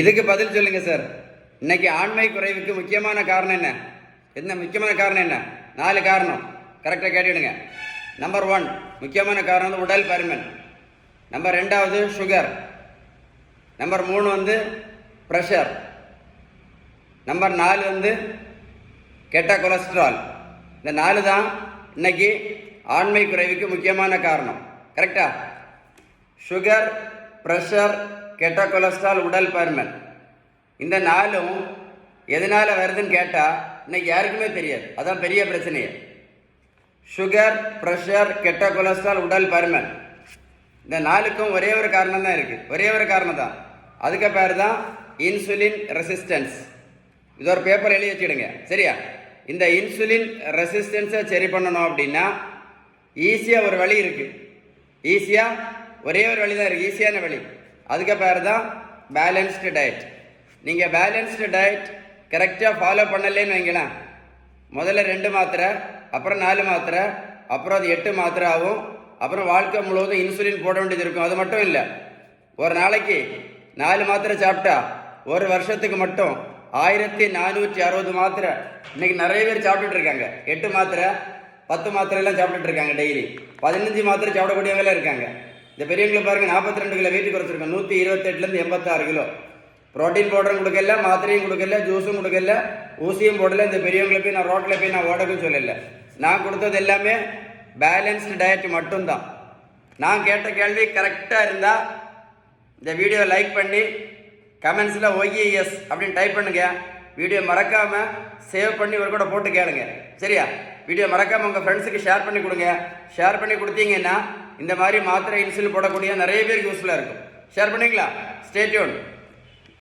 இதுக்கு பதில் சொல்லுங்க சார். இன்னைக்கு ஆண்மை குறைவுக்கு முக்கியமான காரணம் என்ன? என்ன முக்கியமான காரணம் என்ன? 4 காரணம் கரெக்டாக கேட்டுடுங்க. நம்பர் 1 முக்கியமான காரணம் உடல் பருமன். Number 2 sugar. Number 3 pressure. Number 4 கெட்ட கொலஸ்ட்ரால். இந்த 4 தான் இன்னைக்கு ஆண்மை குறைவுக்கு முக்கியமான காரணம். கரெக்டா? சுகர், ப்ரெஷர், கெட்ட கொலஸ்ட்ரால், உடல் பருமன். இந்த 4ம் எதனால் வருதுன்னு கேட்டால் இன்னைக்கு யாருக்குமே தெரியாது. அதான் பெரிய பிரச்சனையே. சுகர், ப்ரெஷர், கெட்ட கொலஸ்ட்ரால், உடல் பருமன். இந்த 4க்கும் ஒரே ஒரு காரணம் தான் இருக்குது. ஒரே ஒரு காரணம் தான். அதுக்கு பேர் தான் இன்சுலின் ரெசிஸ்டன்ஸ். இது ஒரு பேப்பர் எழுதி வச்சுடுங்க. சரியா? இந்த இன்சுலின் ரெசிஸ்டன்ஸை சரி பண்ணணும் அப்படின்னா ஈஸியாக ஒரு வழி இருக்குது. ஈஸியாக ஒரே ஒரு வழி தான் இருக்குது. ஈஸியான வழி. அதுக்கு பேர் தான் பேலன்ஸ்டு டயட். நீங்கள் பேலன்ஸ்டு டயட் கரெக்டாக ஃபாலோ பண்ணலேன்னு வைங்களேன், முதல்ல 2 மாத்திரை, அப்புறம் 4 மாத்திரை, அப்புறம் அது 8 மாத்திரை ஆகும். அப்புறம் வாழ்க்கை முழுவதும் இன்சுலின் போட வேண்டியது இருக்கும். அது மட்டும் இல்லை, ஒரு நாளைக்கு 4 மாத்திரை சாப்பிட்டா ஒரு வருஷத்துக்கு மட்டும் 1460 மாத்திரை இன்னைக்கு நிறைய பேர் சாப்பிட்டுட்டு இருக்காங்க. 8 மாத்திரை 10 மாத்திரைலாம் சாப்பிட்டுட்டு இருக்காங்க. டெய்லி 15 மாத்திரை சாப்பிடக்கூடியவங்களே இருக்காங்க. இந்த பெரியவங்களை பாருங்க, 42 கிலோ வெயிட் குறைச்சிருக்கோம். 128லேருந்து 86 கிலோ. ப்ரோட்டீன் பவுடரும் கொடுக்கல, மாத்திரையும் கொடுக்கல, ஜூஸும் கொடுக்கல, ஊசியும் போடல. இந்த பெரியவங்களை போய் நான் ரோட்டில் போய் நான் ஓடக்கும் சொல்லலை. நான் கொடுத்தது எல்லாமே பேலன்ஸ்டு டயட் மட்டும்தான். நான் கேட்ட கேள்வி கரெக்டாக இருந்தால் இந்த வீடியோ லைக் பண்ணி கமெண்ட்ஸில் OES அப்படின்னு டைப் பண்ணுங்க. வீடியோ மறக்காமல் சேவ் பண்ணி ஒரு கூட போட்டு கேளுங்க. சரியா? வீடியோ மறக்காமல் உங்கள் ஃப்ரெண்ட்ஸுக்கு ஷேர் பண்ணி கொடுங்க. ஷேர் பண்ணி கொடுத்தீங்கன்னா இந்த மாதிரி மாத்திரை இன்சுலின் போடக்கூடிய நிறைய பேருக்கு யூஸ்ஃபுல்லாக இருக்கும். ஷேர் பண்ணிங்களா? Stay tune.